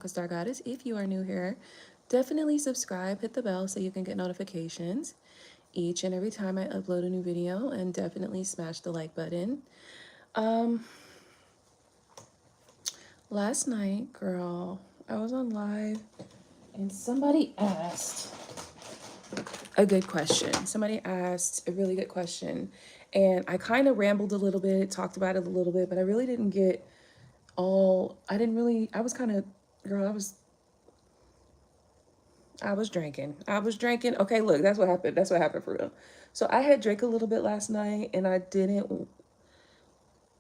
AquaStarGoddess. If you are new here, definitely subscribe, hit the bell so you can get notifications each and every time I upload a new video, and definitely smash the like button. Um, Last night, girl, I was on live and somebody asked a good question. Somebody asked a really good question, and I kind of rambled a little bit, talked about it a little bit, but I really didn't get I didn't really, I was kind of, girl, I was drinking. I was drinking. Okay, look, that's what happened. That's what happened for real. So I had drank a little bit last night, and I didn't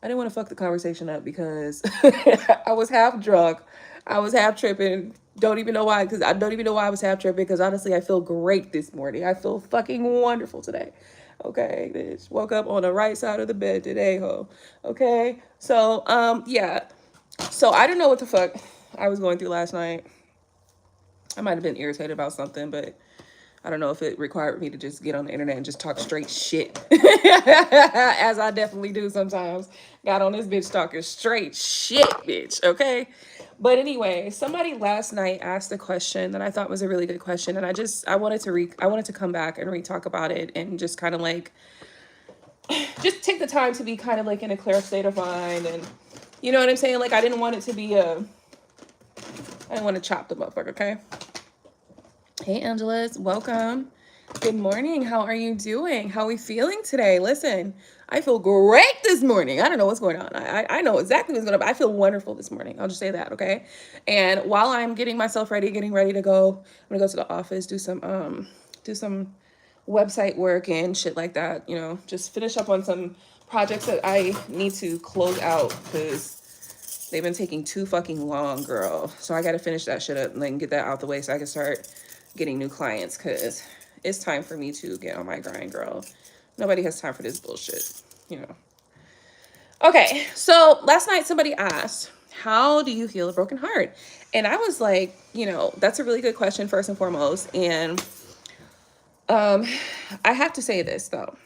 want to fuck the conversation up because I was half drunk. I was half tripping. Don't even know why, because I don't even know why I was half tripping, because honestly, I feel great this morning. I feel fucking wonderful today. Okay, bitch. Woke up on the right side of the bed today, ho. Okay? So, yeah. So I don't know what the fuck I was going through last night. I might have been irritated about something, but I don't know if it required me to just get on the internet and just talk straight shit. As I definitely do sometimes. Got on this bitch talking straight shit, bitch, okay? But anyway, somebody last night asked a question that I thought was a really good question, and I wanted to come back and re-talk about it and just kind of like just take the time to be kind of like in a clear state of mind, and you know what I'm saying? Like I didn't want it to be I didn't want to chop them up, okay? Hey, Angela's, welcome. Good morning. How are you doing? How are we feeling today? Listen, I feel great this morning. I don't know what's going on. I know exactly what's going on. I feel wonderful this morning. I'll just say that, okay? And while I'm getting myself ready, getting ready to go, I'm gonna go to the office, do some website work and shit like that. You know, just finish up on some projects that I need to close out because they've been taking too fucking long, girl. So I got to finish that shit up and then get that out the way so I can start getting new clients, because it's time for me to get on my grind, girl. Nobody has time for this bullshit, you know. Okay, so last night somebody asked, how do you heal a broken heart? And I was like, you know, that's a really good question, first and foremost. And I have to say this, though.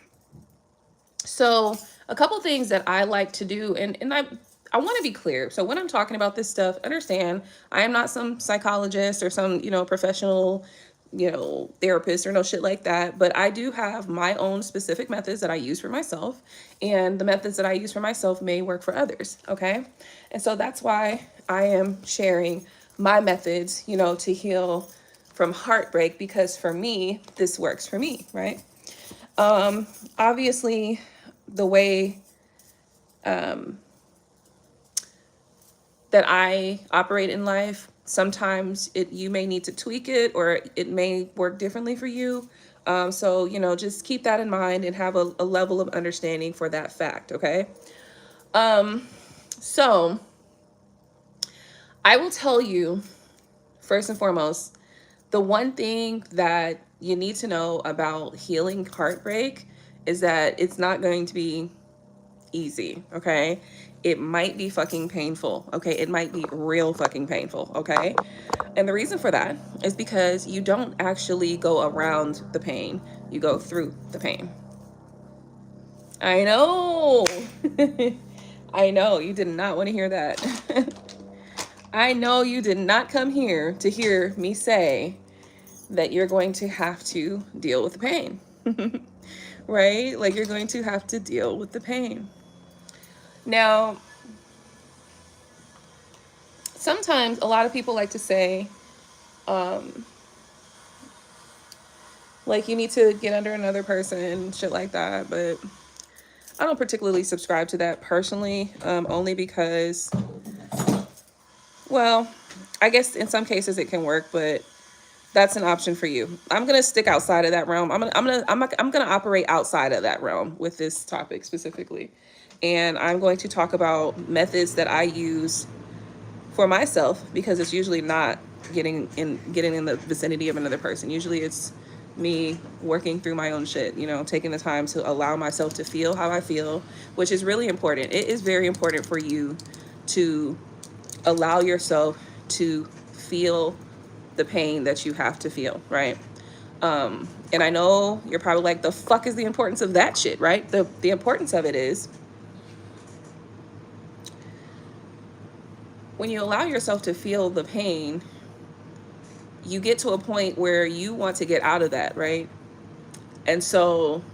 So a couple things that I like to do, and I want to be clear. So when I'm talking about this stuff, understand I am not some psychologist or some, you know, professional, you know, therapist or no shit like that. But I do have my own specific methods that I use for myself. And the methods that I use for myself may work for others. Okay. And so that's why I am sharing my methods, you know, to heal from heartbreak, because for me, this works for me, right? Obviously, the way that I operate in life, sometimes you may need to tweak it, or it may work differently for you. So, you know, just keep that in mind and have a level of understanding for that fact, okay? So I will tell you, first and foremost, the one thing that you need to know about healing heartbreak is that it's not going to be easy, okay? It might be fucking painful, okay? It might be real fucking painful, okay? And the reason for that is because you don't actually go around the pain, you go through the pain. I know. I know, you did not want to hear that. I know you did not come here to hear me say that you're going to have to deal with the pain, right? Like you're going to have to deal with the pain. Now, sometimes a lot of people like to say, like you need to get under another person, shit like that. But I don't particularly subscribe to that personally, only because, well, I guess in some cases it can work, but that's an option for you. I'm gonna stick outside of that realm. I'm gonna operate outside of that realm with this topic specifically, and I'm going to talk about methods that I use for myself, because it's usually not getting in the vicinity of another person. Usually it's me working through my own shit, you know, taking the time to allow myself to feel how I feel, which is really important. It is very important for you to allow yourself to feel the pain that you have to feel, right? And I know you're probably like, the fuck is the importance of that shit, right? The importance of it is, when you allow yourself to feel the pain, you get to a point where you want to get out of that, right? And so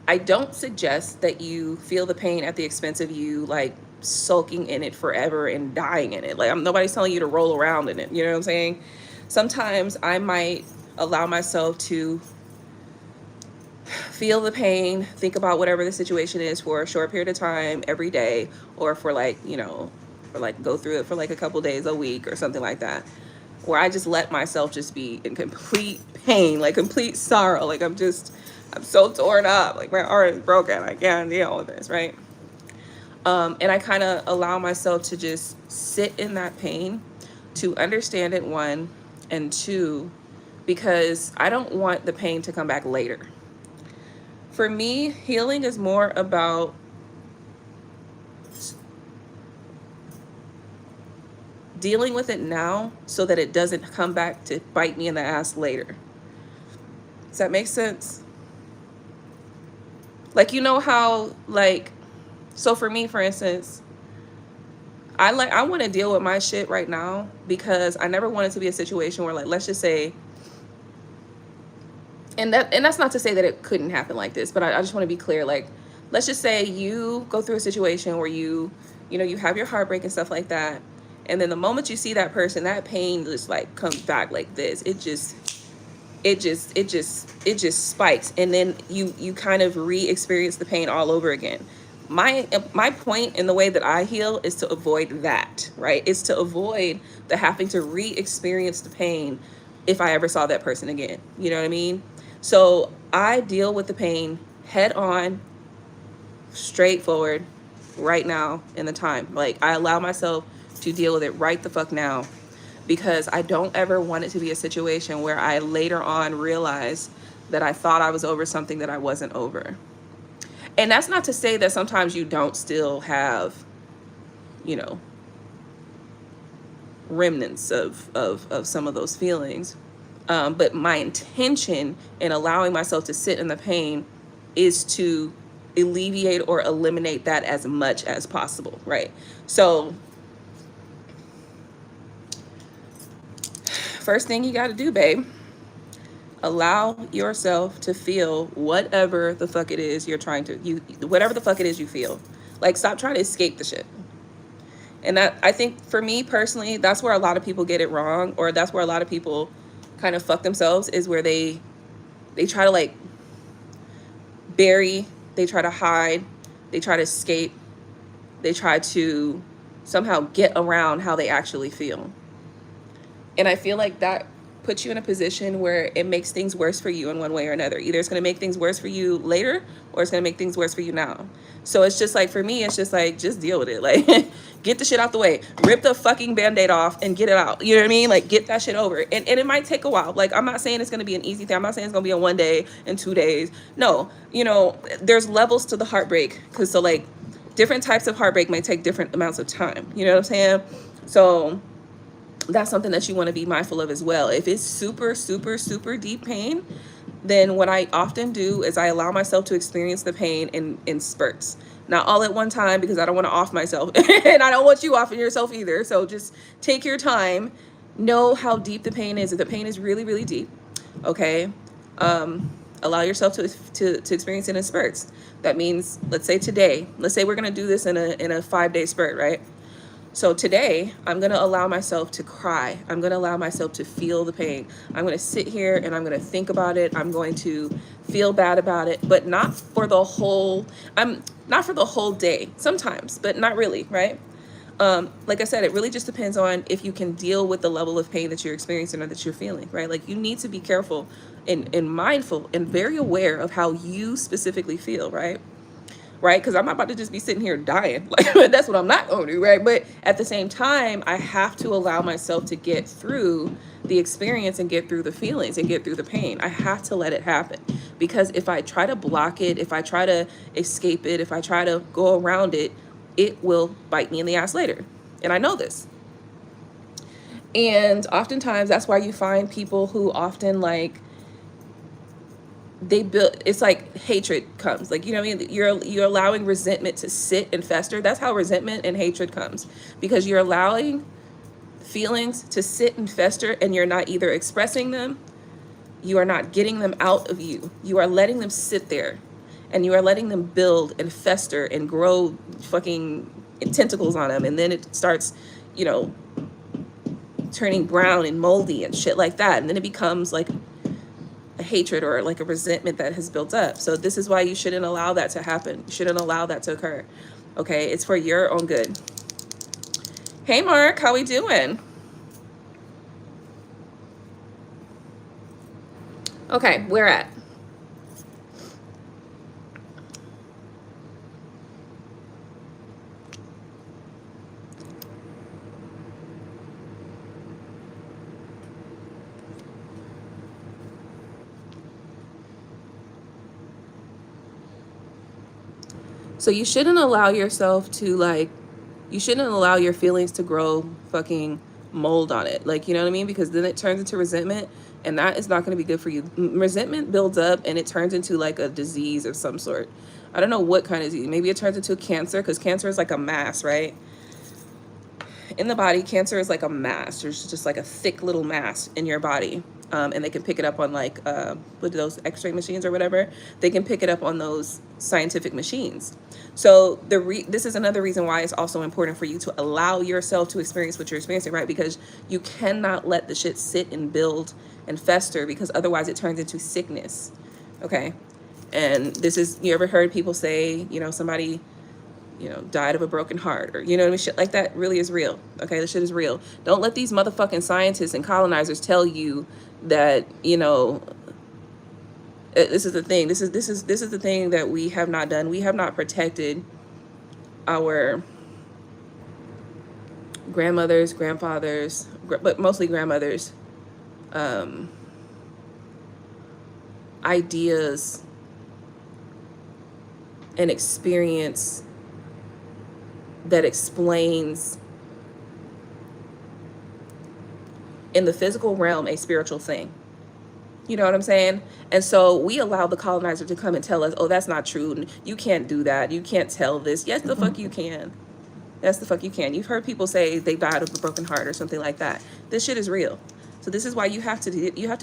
I don't suggest that you feel the pain at the expense of you like sulking in it forever and dying in it. Like, nobody's telling you to roll around in it. You know what I'm saying? Sometimes I might allow myself to feel the pain, think about whatever the situation is for a short period of time every day, or for like, you know, for like go through it for like a couple days a week or something like that, where I just let myself just be in complete pain, like complete sorrow. Like I'm so torn up, like my heart is broken, I can't deal with this, right? And I kind of allow myself to just sit in that pain, to understand it, one, and two, because I don't want the pain to come back later. For me, healing is more about dealing with it now so that it doesn't come back to bite me in the ass later. Does that make sense? Like, you know how, like, so for me, for instance, I want to deal with my shit right now because I never want it to be a situation where, like, let's just say, and that's not to say that it couldn't happen like this, but I just want to be clear. Like, let's just say you go through a situation where you know, you have your heartbreak and stuff like that. And then the moment you see that person, that pain just like comes back like this. It just spikes. And then you kind of re-experience the pain all over again. My point in the way that I heal is to avoid that, right? It's to avoid the having to re-experience the pain if I ever saw that person again. You know what I mean? So I deal with the pain head on, straightforward, right now in the time. Like, I allow myself to deal with it right the fuck now, because I don't ever want it to be a situation where I later on realize that I thought I was over something that I wasn't over. And that's not to say that sometimes you don't still have, you know, remnants of some of those feelings. But my intention in allowing myself to sit in the pain is to alleviate or eliminate that as much as possible, right? So first thing you got to do, babe, allow yourself to feel whatever the fuck it is you're trying to, whatever the fuck it is you feel. Like, stop trying to escape the shit. And that, I think for me personally, that's where a lot of people get it wrong, or that's where a lot of people kind of fuck themselves, is where they try to like bury, they try to hide, they try to escape, they try to somehow get around how they actually feel. And I feel like that puts you in a position where it makes things worse for you in one way or another. Either it's going to make things worse for you later, or it's going to make things worse for you now. So it's just like, for me, it's just like, just deal with it. Like, get the shit out the way, rip the fucking Band-Aid off and get it out. You know what I mean? Like, get that shit over. And it might take a while. Like, I'm not saying it's going to be an easy thing. I'm not saying it's going to be in 1 day and 2 days. No, you know, there's levels to the heartbreak. Cause so like different types of heartbreak may take different amounts of time. You know what I'm saying? So that's something that you want to be mindful of as well. If it's super, super, super deep pain, then what I often do is I allow myself to experience the pain in spurts. Not all at one time, because I don't want to off myself and I don't want you offing yourself either. So just take your time, know how deep the pain is. If the pain is really, really deep, okay, allow yourself to experience it in spurts. That means, let's say today, let's say we're going to do this in a 5-day spurt, right? So today, I'm going to allow myself to cry. I'm going to allow myself to feel the pain. I'm going to sit here and I'm going to think about it. I'm going to feel bad about it, but not for the whole, not for the whole day. Sometimes, but not really, right? Like I said, it really just depends on if you can deal with the level of pain that you're experiencing or that you're feeling, right? Like, you need to be careful and mindful and very aware of how you specifically feel, right? Right? Because I'm not about to just be sitting here dying. Like, that's what I'm not going to do, right? But at the same time, I have to allow myself to get through the experience and get through the feelings and get through the pain. I have to let it happen, because if I try to block it, if I try to escape it, if I try to go around it, it will bite me in the ass later. And I know this. And oftentimes that's why you find people who often, like, they build, it's like hatred comes, like, you know what I mean, you're allowing resentment to sit and fester. That's how resentment and hatred comes, because you're allowing feelings to sit and fester, and you're not either expressing them, you are not getting them out of you, you are letting them sit there, and you are letting them build and fester and grow fucking tentacles on them, and then it starts, you know, turning brown and moldy and shit like that, and then it becomes like a hatred or like a resentment that has built up. So this is why you shouldn't allow that to happen. You shouldn't allow that to occur. Okay, it's for your own good. Hey Mark, how we doing? Okay, where at? So you shouldn't allow yourself to like, you shouldn't allow your feelings to grow fucking mold on it. Like, you know what I mean? Because then it turns into resentment, and that is not going to be good for you. Resentment builds up and it turns into like a disease of some sort. I don't know what kind of disease. Maybe it turns into a cancer, because cancer is like a mass, right? In the body, cancer is like a mass. There's just like a thick little mass in your body. And they can pick it up on like, what are those x-ray machines or whatever? They can pick it up on those scientific machines. So this is another reason why it's also important for you to allow yourself to experience what you're experiencing, right? Because you cannot let the shit sit and build and fester, because otherwise it turns into sickness, okay? And this is, you ever heard people say, you know, somebody, you know, died of a broken heart, or, you know what I mean? Shit like that really is real, okay? This shit is real. Don't let these motherfucking scientists and colonizers tell you that, you know, this is the thing. This is the thing that we have not done. We have not protected our grandmothers, grandfathers, but mostly grandmothers, ideas and experience that explains in the physical realm a spiritual thing. You know what I'm saying? And so we allow the colonizer to come and tell us, oh, that's not true. You can't do that. You can't tell this. Yes, the fuck you can. Yes, the fuck you can. You've heard people say they died of a broken heart or something like that. This shit is real. So this is why you have to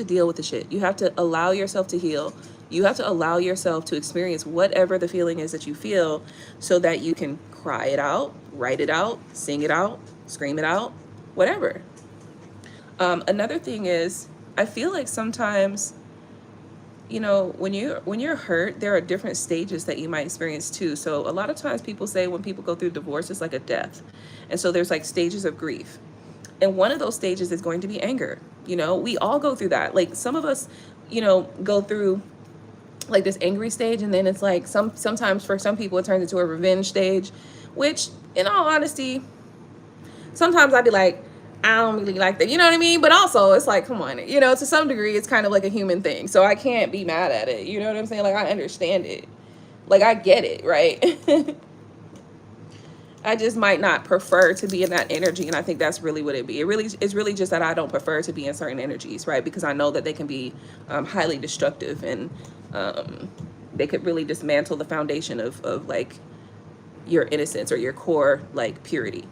deal with the shit. You have to allow yourself to heal. You have to allow yourself to experience whatever the feeling is that you feel, so that you can cry it out, write it out, sing it out, scream it out, whatever. Another thing is, I feel like sometimes, you know, when you're hurt, there are different stages that you might experience too. So a lot of times people say when people go through divorce, it's like a death. And so there's like stages of grief. And one of those stages is going to be anger. You know, we all go through that. Like some of us, you know, go through like this angry stage, and then it's like sometimes for some people it turns into a revenge stage, which in all honesty, sometimes I'd be like, I don't really like that, you know what I mean? But also it's like, come on, you know, to some degree it's kind of like a human thing, so I can't be mad at it, you know what I'm saying? Like, I understand it, like I get it, right? I just might not prefer to be in that energy, and I think that's really what it's really just that I don't prefer to be in certain energies, right? Because I know that they can be highly destructive, and they could really dismantle the foundation of like your innocence or your core like purity.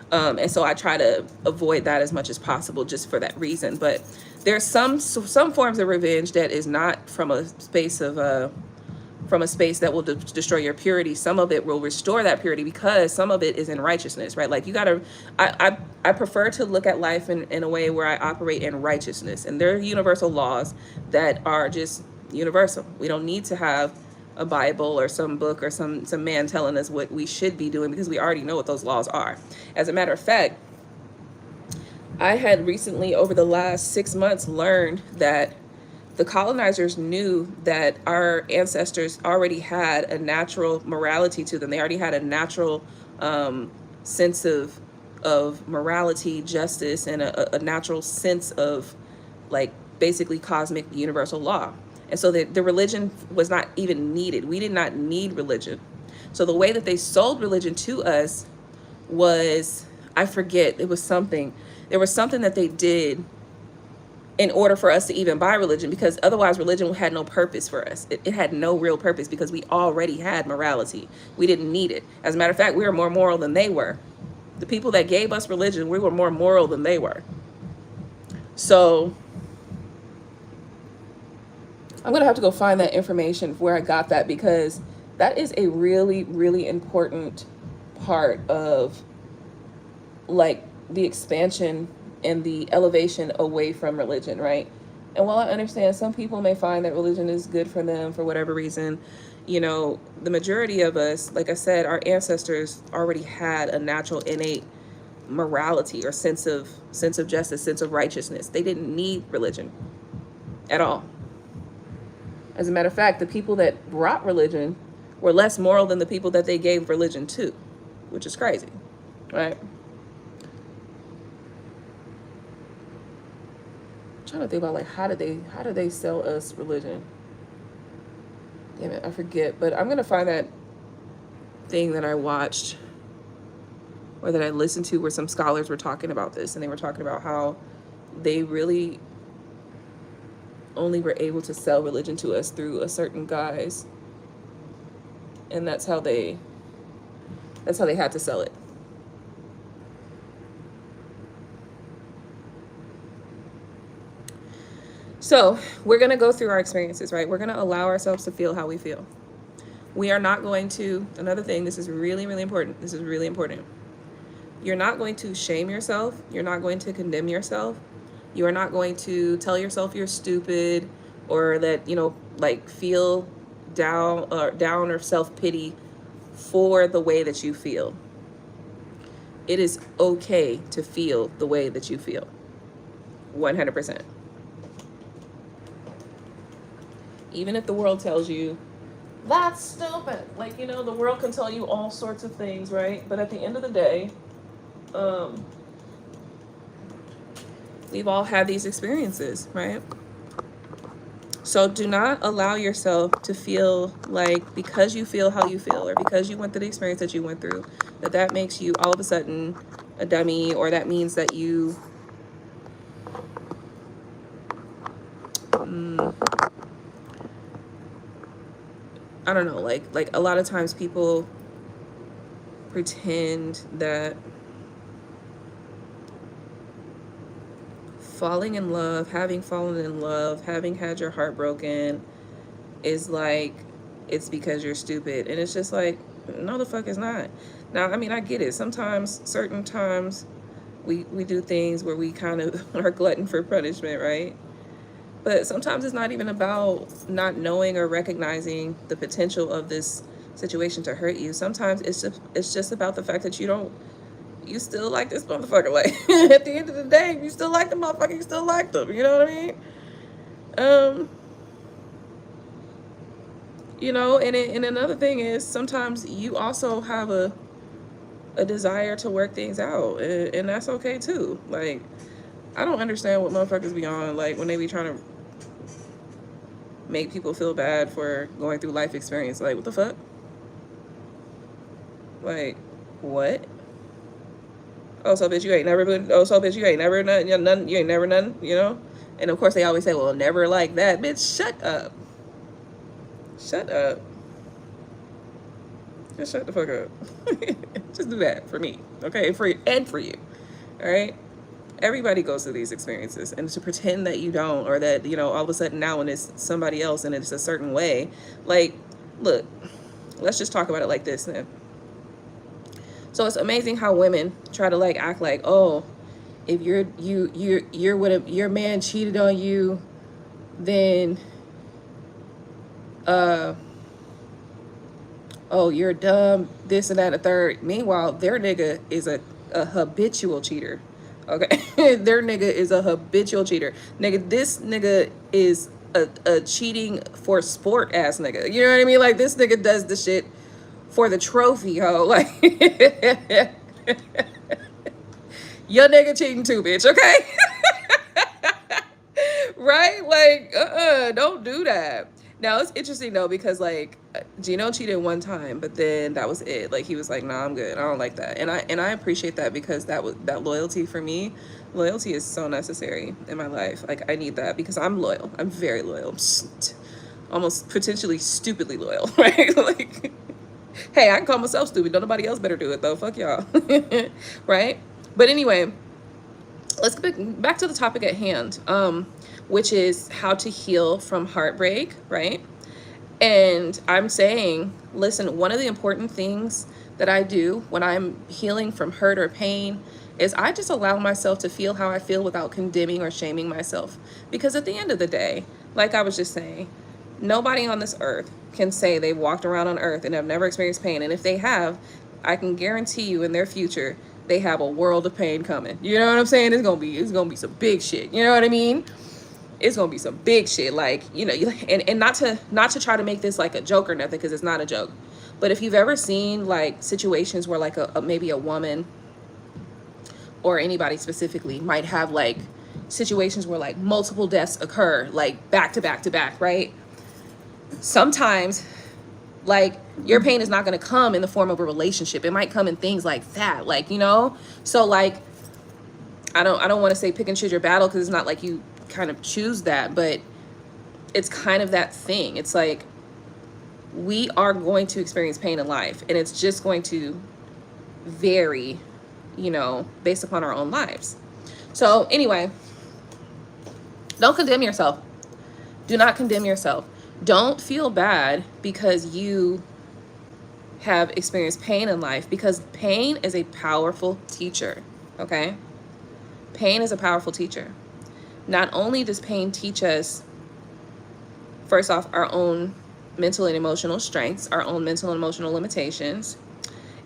And so I try to avoid that as much as possible, just for that reason. But there's some forms of revenge that is not from a space of that will destroy your purity. Some of it will restore that purity, because some of it is in righteousness, right? Like you gotta, I prefer to look at life in a way where I operate in righteousness, and there are universal laws that are just universal. We don't need to have a Bible or some book or some man telling us what we should be doing, because we already know what those laws are. As a matter of fact, I had recently, over the last 6 months, learned that the colonizers knew that our ancestors already had a natural morality to them. They already had a natural sense of morality, justice, and a natural sense of like basically cosmic universal law. And so the religion was not even needed. We did not need religion. So the way that they sold religion to us was, I forget, there was something that they did in order for us to even buy religion, because otherwise religion had no purpose for us. It had no real purpose because we already had morality. We didn't need it. As a matter of fact, we were more moral than they were. The people that gave us religion, we were more moral than they were. So I'm going to have to go find that information where I got that, because that is a really, really important part of like the expansion and the elevation away from religion, right? And while I understand some people may find that religion is good for them for whatever reason, you know, the majority of us, like I said, our ancestors already had a natural innate morality or sense of justice, sense of righteousness. They didn't need religion at all. As a matter of fact, the people that brought religion were less moral than the people that they gave religion to, which is crazy, right? I'm trying to think about like how did they sell us religion? Damn it, I forget. But I'm gonna find that thing that I watched or that I listened to where some scholars were talking about this, and they were talking about how they really only were able to sell religion to us through a certain guise, and that's how they had to sell it. So we're going to go through our experiences, right? We're going to allow ourselves to feel how we feel. We are not going to, another thing, this is really, really important. This is really important. You're not going to shame yourself. You're not going to condemn yourself. You are not going to tell yourself you're stupid, or that, you know, like feel down or self-pity for the way that you feel. It is okay to feel the way that you feel. 100%. Even if the world tells you, that's stupid. Like, you know, the world can tell you all sorts of things, right? But at the end of the day, we've all had these experiences, right? So do not allow yourself to feel like because you feel how you feel, or because you went through the experience that you went through, that makes you all of a sudden a dummy, or that means that you I don't know, like a lot of times people pretend that falling in love, having fallen in love, having had your heart broken is like, it's because you're stupid. And it's just like, no, the fuck is not. Now, I mean, I get it. Sometimes, certain times, we do things where we kind of are glutton for punishment, right? But sometimes it's not even about not knowing or recognizing the potential of this situation to hurt you. Sometimes it's just about the fact that you still like this motherfucker. Like, at the end of the day, you still like the motherfucker, you still like them. You know what I mean? You know, and another thing is sometimes you also have a desire to work things out, and that's okay too. Like, I don't understand what motherfuckers be on, like, when they be trying to make people feel bad for going through life experience. Like, what the fuck? Like, what? Oh, so bitch, you ain't never been, oh, so bitch, you ain't never none, you ain't never none, you know? And of course they always say, well, never like that. Bitch, shut up. Shut up. Just shut the fuck up. Just do that for me, okay? For you, and for you, all right? Everybody goes through these experiences, and to pretend that you don't, or that, you know, all of a sudden now when it's somebody else and it's a certain way, like, look, let's just talk about it like this then. So it's amazing how women try to like act like, oh, if you're with your man cheated on you, then oh, you're dumb, this and that and a third. Meanwhile, their nigga is a habitual cheater. Okay, their nigga is a habitual cheater. Nigga, this nigga is a cheating for sport ass nigga. You know what I mean? Like, this nigga does the shit for the trophy, ho. Like, your nigga cheating too, bitch. Okay, right? Like, don't do that. Now it's interesting though, because like Gino cheated one time, but then that was it. Like, he was like, nah, I'm good, I don't like that. And I appreciate that, because that loyalty for me Loyalty is so necessary in my life. Like, I need that because I'm loyal. I'm very loyal. Almost potentially stupidly loyal, right? Like, hey, I can call myself stupid. Don't nobody else better do it though. Fuck y'all. Right? But anyway, let's get back to the topic at hand, which is how to heal from heartbreak, right? And I'm saying, listen, one of the important things that I do when I'm healing from hurt or pain is I just allow myself to feel how I feel without condemning or shaming myself. Because at the end of the day, like I was just saying, nobody on this earth can say they've walked around on earth and have never experienced pain. And if they have, I can guarantee you in their future, they have a world of pain coming. You know what I'm saying? It's gonna be some big shit. You know what I mean? It's gonna be some big shit. Like, you know, and not to try to make this like a joke or nothing, because it's not a joke. But if you've ever seen like situations where like maybe a woman or anybody specifically might have like situations where like multiple deaths occur, like back to back to back, right? Sometimes like your pain is not going to come in the form of a relationship. It might come in things like that, like, you know. So like I don't want to say pick and choose your battle, because it's not like you kind of choose that, but it's kind of that thing. It's like we are going to experience pain in life, and it's just going to vary, you know, based upon our own lives. So anyway, don't condemn yourself. Do not condemn yourself. Don't feel bad because you have experienced pain in life, because pain is a powerful teacher, okay? Pain is a powerful teacher. Not only does pain teach us, first off, our own mental and emotional strengths, our own mental and emotional limitations,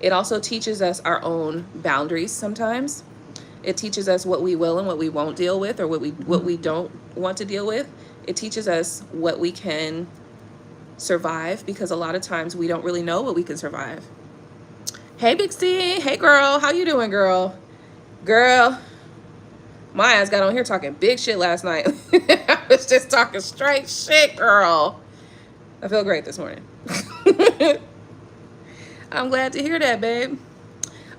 it also teaches us our own boundaries sometimes. It teaches us what we will and what we won't deal with, or what we don't want to deal with. It teaches us what we can survive, because a lot of times we don't really know what we can survive. Hey, Big C. Hey, girl. How you doing, girl? Girl, my ass got on here talking big shit last night. I was just talking straight shit, girl. I feel great this morning. I'm glad to hear that, babe.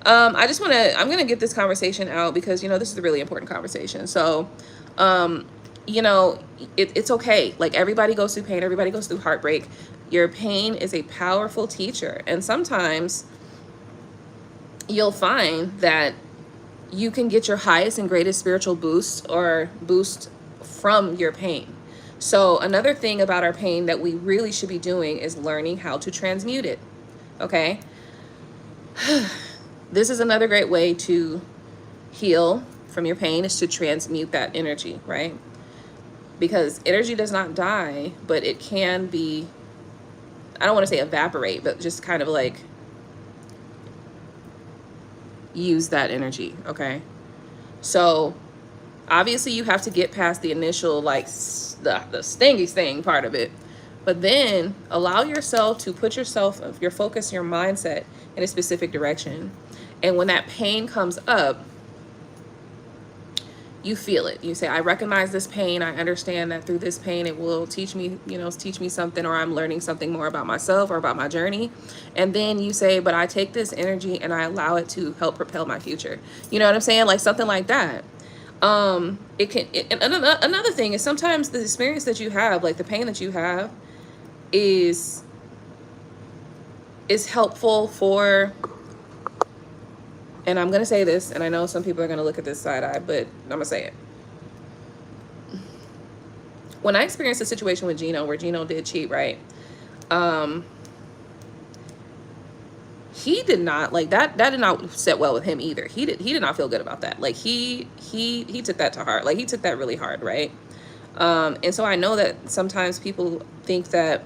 I'm going to get this conversation out because, you know, this is a really important conversation. So, you know, it's okay. Like, everybody goes through pain. Everybody goes through heartbreak. Your pain is a powerful teacher. And sometimes you'll find that you can get your highest and greatest spiritual boost from your pain. So another thing about our pain that we really should be doing is learning how to transmute it. Okay. This is another great way to heal from your pain, is to transmute that energy, right? Because energy does not die, but it can be, I don't want to say evaporate, but just kind of like use that energy. Okay. So obviously you have to get past the initial, like the stingy sting part of it, but then allow yourself to put your focus, your mindset in a specific direction. And when that pain comes up, you feel it. You say, I recognize this pain. I understand that through this pain, it will teach me, you know, teach me something, or I'm learning something more about myself or about my journey. And then you say, but I take this energy and I allow it to help propel my future. You know what I'm saying? Like something like that. Another thing is, sometimes the experience that you have, like the pain that you have, is helpful for, and I'm going to say this, and I know some people are going to look at this side eye, but I'm going to say it. When I experienced a situation with Gino where Gino did cheat, right? He did not, like, that did not sit well with him either. He did not feel good about that. Like, he took that to heart. Like, he took that really hard, right? And so I know that sometimes people think that,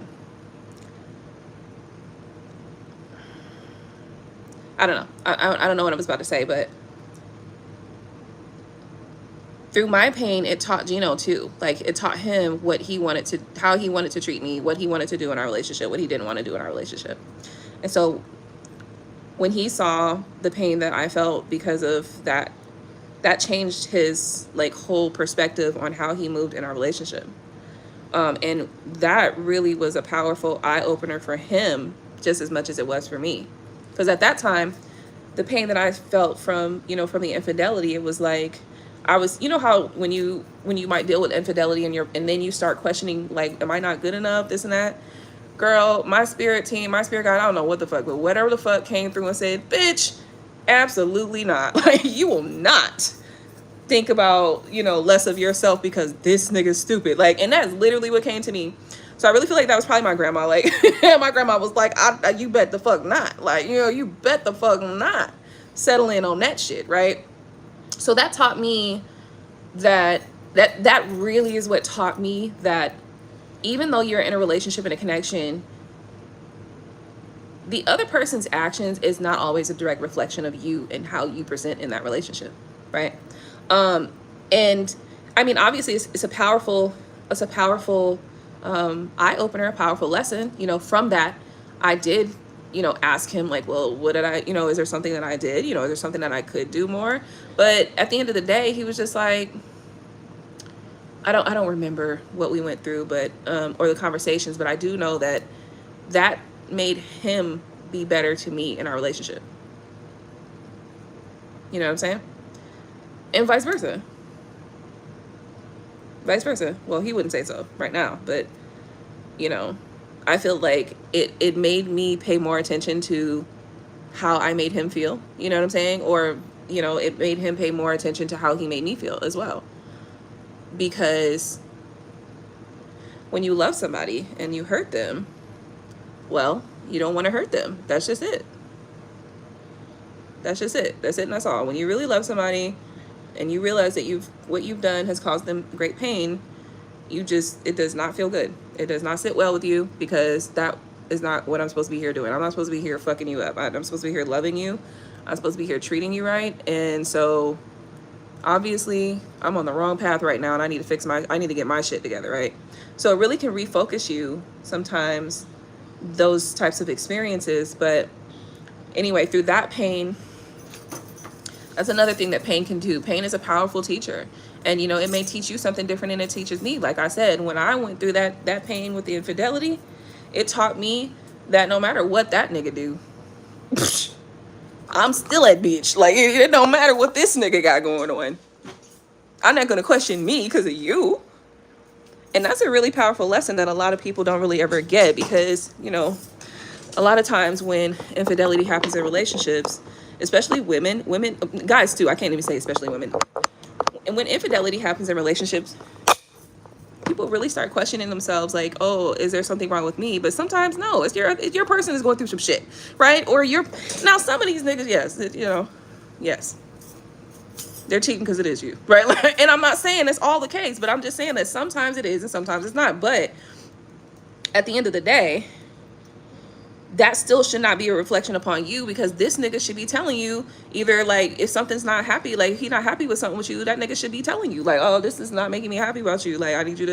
I don't know. I don't know what I was about to say, but through my pain, it taught Gino too. Like, it taught him how he wanted to treat me, what he wanted to do in our relationship, what he didn't want to do in our relationship. And so when he saw the pain that I felt because of that, that changed his like whole perspective on how he moved in our relationship. And that really was a powerful eye opener for him, just as much as it was for me. Because at that time, the pain that I felt from, you know, from the infidelity, it was like, I was, you know how when you might deal with infidelity and then you start questioning, like, am I not good enough, this and that? Girl, my spirit team, my spirit guide, I don't know what the fuck, but whatever the fuck came through and said, bitch, absolutely not. Like, you will not think about, you know, less of yourself because this nigga's stupid. Like, and that's literally what came to me. So I really feel like that was probably my grandma. Like, my grandma was like, you bet the fuck not. Like, you know, you bet the fuck not settle in on that shit, right? So that taught me that really is what taught me that even though you're in a relationship and a connection, the other person's actions is not always a direct reflection of you and how you present in that relationship, right? And I mean, obviously it's a powerful eye opener, a powerful lesson. You know, from that, I did, you know, ask him, like, well, what did I, you know, is there something that I did? You know, is there something that I could do more? But at the end of the day, he was just like, I don't remember what we went through, but or the conversations, but I do know that made him be better to me in our relationship. You know what I'm saying? And vice versa. Well, he wouldn't say so right now, but you know, I feel like it made me pay more attention to how I made him feel, you know what I'm saying? Or, you know, it made him pay more attention to how he made me feel as well. Because when you love somebody and you hurt them, well, you don't want to hurt them. That's just it. That's just it. That's it and that's all. When you really love somebody and you realize that what you've done has caused them great pain, it does not feel good. It does not sit well with you, because that is not what I'm supposed to be here doing. I'm not supposed to be here fucking you up. I'm supposed to be here loving you. I'm supposed to be here treating you right. And so obviously I'm on the wrong path right now, and I need to get my shit together, right? So it really can refocus you sometimes, those types of experiences. But anyway, through that pain, that's another thing that pain can do. Pain is a powerful teacher. And, you know, it may teach you something different than it teaches me. Like I said, when I went through that pain with the infidelity, it taught me that no matter what that nigga do, I'm still that bitch. Like, it don't matter what this nigga got going on. I'm not going to question me because of you. And that's a really powerful lesson that a lot of people don't really ever get, because, you know, a lot of times when infidelity happens in relationships, especially women, guys too, I can't even say especially women. And when infidelity happens in relationships, people really start questioning themselves, like, oh, is there something wrong with me? But sometimes, no, it's your person is going through some shit, right? Or now some of these niggas, yes, you know, yes, they're cheating because it is you, right? And I'm not saying it's all the case, but I'm just saying that sometimes it is and sometimes it's not. But at the end of the day, that still should not be a reflection upon you, because this nigga should be telling you, either like if something's not happy, like he not happy with something with you, that nigga should be telling you, like, oh, this is not making me happy about you. Like, I need you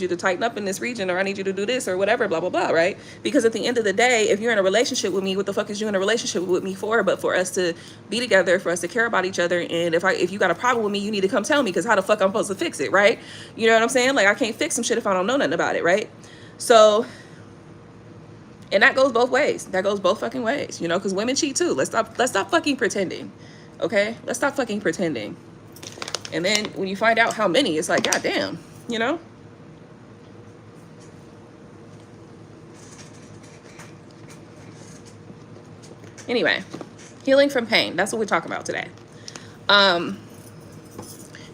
to tighten up in this region, or I need you to do this or whatever, blah, blah, blah, right? Because at the end of the day, if you're in a relationship with me, what the fuck is you in a relationship with me for? But for us to be together, for us to care about each other. And if you got a problem with me, you need to come tell me, because how the fuck I'm supposed to fix it, right? You know what I'm saying? Like, I can't fix some shit if I don't know nothing about it, right? So, and that goes both ways. That goes both fucking ways, you know, because women cheat too. Let's stop fucking pretending, okay? Let's stop fucking pretending. And then when you find out how many, it's like, God damn, you know? Anyway, healing from pain. That's what we're talking about today.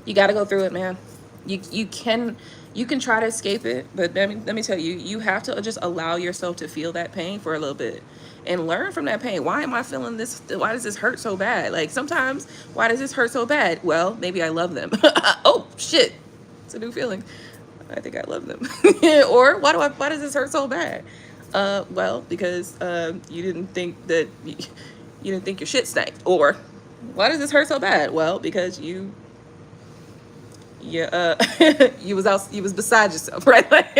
You got to go through it, man. You can try to escape it, but let me tell you, you have to just allow yourself to feel that pain for a little bit and learn from that pain. Why am I feeling this? Why does this hurt so bad? Like, sometimes, why does this hurt so bad? Well, maybe I love them. Oh shit, it's a new feeling. I think I love them. Or why does this hurt so bad? Well, because you didn't think that you didn't think your shit stank. Or why does this hurt so bad? Well, because you was beside yourself, right? Like,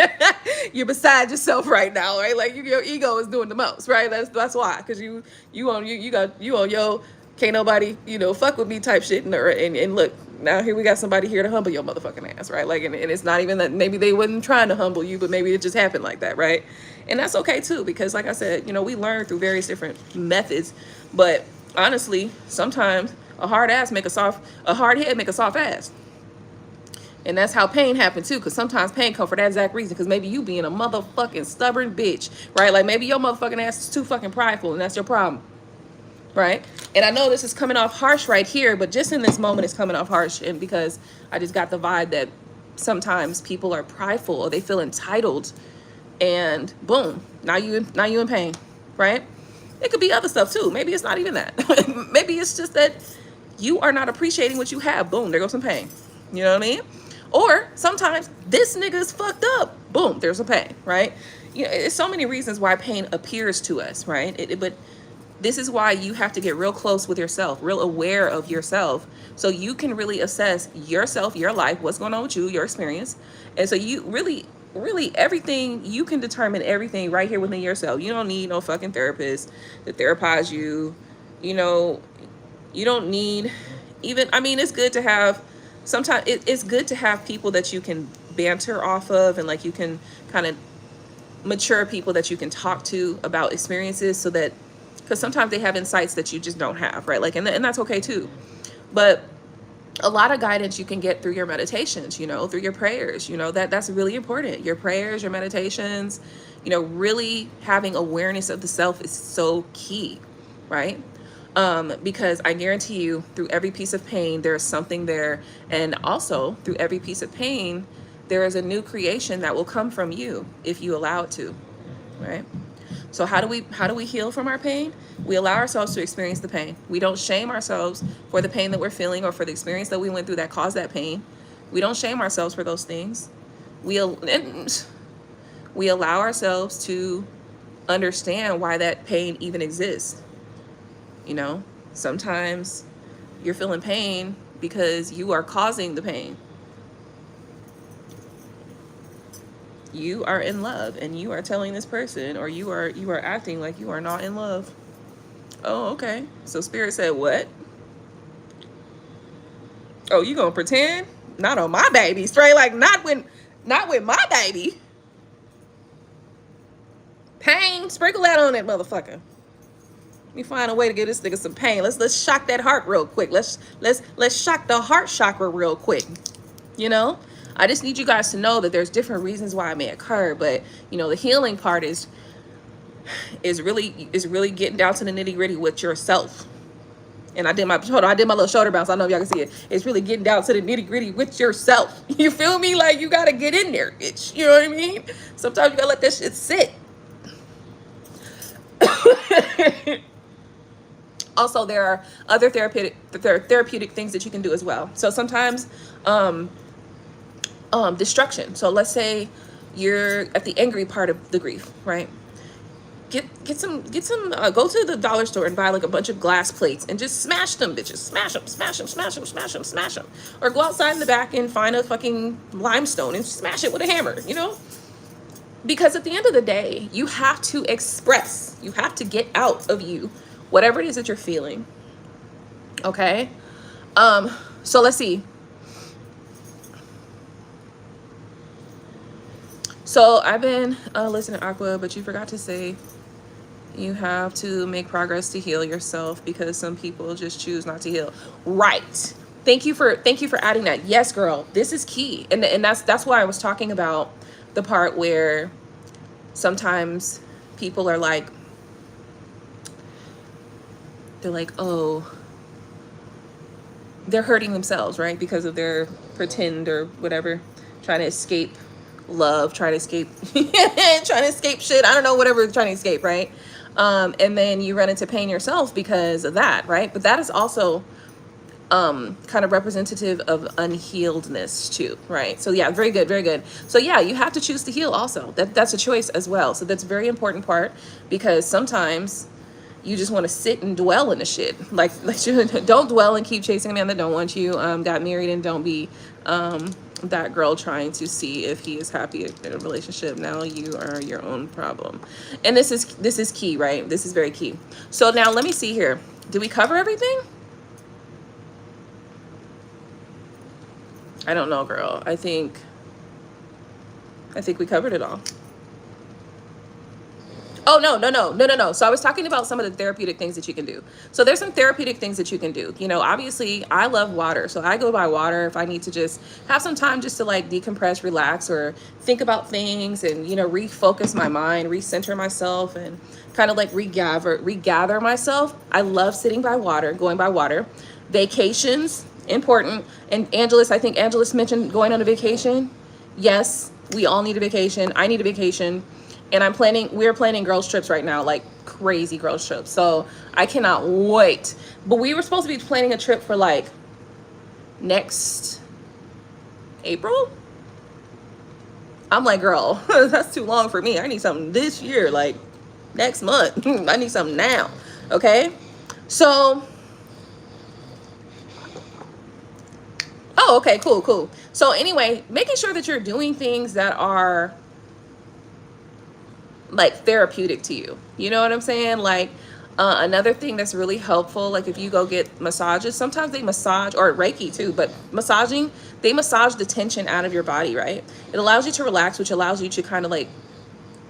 you're beside yourself right now, right? Like, your ego is doing the most, right? That's why, because you on yo, can't nobody, you know, fuck with me type shit. And look, now here we got somebody here to humble your motherfucking ass, right? Like, and it's not even that maybe they wasn't trying to humble you, but maybe it just happened like that, right? And that's okay too, because like I said, you know, we learn through various different methods. But honestly, sometimes, A hard head make a soft ass. And that's how pain happens too, because sometimes pain come for that exact reason, because maybe you being a motherfucking stubborn bitch, right? Like maybe your motherfucking ass is too fucking prideful, and that's your problem, right? And I know this is coming off harsh right here, but just in this moment it's coming off harsh, and because I just got the vibe that sometimes people are prideful or they feel entitled, and boom, now you in pain, right? It could be other stuff too. Maybe it's not even that. Maybe it's just that you are not appreciating what you have. Boom, there goes some pain. You know what I mean? Or sometimes this nigga is fucked up. Boom, there's some pain, right? You know, it's so many reasons why pain appears to us, right? But this is why you have to get real close with yourself, real aware of yourself, so you can really assess yourself, your life, what's going on with you, your experience. And so you really everything, you can determine everything right here within yourself. You don't need no fucking therapist to therapize you. You know, you don't need even, I mean, it's good to have, sometimes it's good to have people that you can banter off of, and like you can kind of mature people that you can talk to about experiences, so that, because sometimes they have insights that you just don't have, right? Like, and that's okay too. But a lot of guidance you can get through your meditations, you know, through your prayers, you know, that's really important. Your prayers, your meditations, you know, really having awareness of the self is so key, right? Because I guarantee you, through every piece of pain, there's something there. And also through every piece of pain, there is a new creation that will come from you if you allow it to, right? So how do we heal from our pain? We allow ourselves to experience the pain. We don't shame ourselves for the pain that we're feeling or for the experience that we went through that caused that pain. We don't shame ourselves for those things. We allow ourselves to understand why that pain even exists. You know, sometimes you're feeling pain because you are causing the pain. You are in love and you are telling this person, or you are acting like you are not in love. Oh, okay. So spirit said what? Oh, you gonna pretend? Not on my baby. Straight like not with my baby. Pain, sprinkle that on that motherfucker. Let me find a way to give this nigga some pain. Let's shock that heart real quick. Let's shock the heart chakra real quick. You know? I just need you guys to know that there's different reasons why it may occur, but you know, the healing part is really getting down to the nitty-gritty with yourself. And I did my little shoulder bounce. I don't know if y'all can see it. It's really getting down to the nitty-gritty with yourself. You feel me? Like you gotta get in there, bitch. You know what I mean? Sometimes you gotta let that shit sit. Also, there are other therapeutic things that you can do as well. So sometimes destruction. So let's say you're at the angry part of the grief, right? Get some go to the dollar store and buy like a bunch of glass plates and just smash them bitches. Smash them. Or go outside in the back and find a fucking limestone and smash it with a hammer, you know? Because at the end of the day, you have to express, you have to get out of you whatever it is that you're feeling. Okay? So let's see. So I've been listening to Aqua, but you forgot to say you have to make progress to heal yourself because some people just choose not to heal. Right. Thank you for adding that. Yes, girl, this is key. And that's why I was talking about the part where sometimes people are like, they're like, oh, they're hurting themselves, right? Because of their pretend or whatever, trying to escape love, trying to escape shit. I don't know, whatever trying to escape, right? And then you run into pain yourself because of that, right? But that is also kind of representative of unhealedness too, right? So yeah, very good, very good. So yeah, you have to choose to heal also. That's a choice as well. So that's a very important part, because sometimes you just want to sit and dwell in the shit. Like don't dwell and keep chasing a man that don't want you. Got married, and don't be that girl trying to see if he is happy in a relationship. Now you are your own problem. And this is key, right? This is very key. So now let me see here. Did we cover everything? I don't know, girl. I think we covered it all. Oh, no. So I was talking about some of the therapeutic things that you can do. So there's some therapeutic things that you can do. You know, obviously I love water. So I go by water if I need to just have some time just to like decompress, relax, or think about things and, you know, refocus my mind, recenter myself, and kind of like regather myself. I love sitting by water, going by water. Vacations, important. And Angelus, I think Angelus mentioned going on a vacation. Yes, we all need a vacation. I need a vacation. And we're planning girls trips right now, like crazy girls trips. So I cannot wait. But we were supposed to be planning a trip for like next April. I'm like, girl, that's too long for me. I need something this year, like next month. I need something now. Okay. So, oh, okay, cool. So anyway, making sure that you're doing things that are like therapeutic to you. You know what I'm saying? Like another thing that's really helpful, like if you go get massages, sometimes they massage, or Reiki too, but massaging, they massage the tension out of your body, right? It allows you to relax, which allows you to kind of like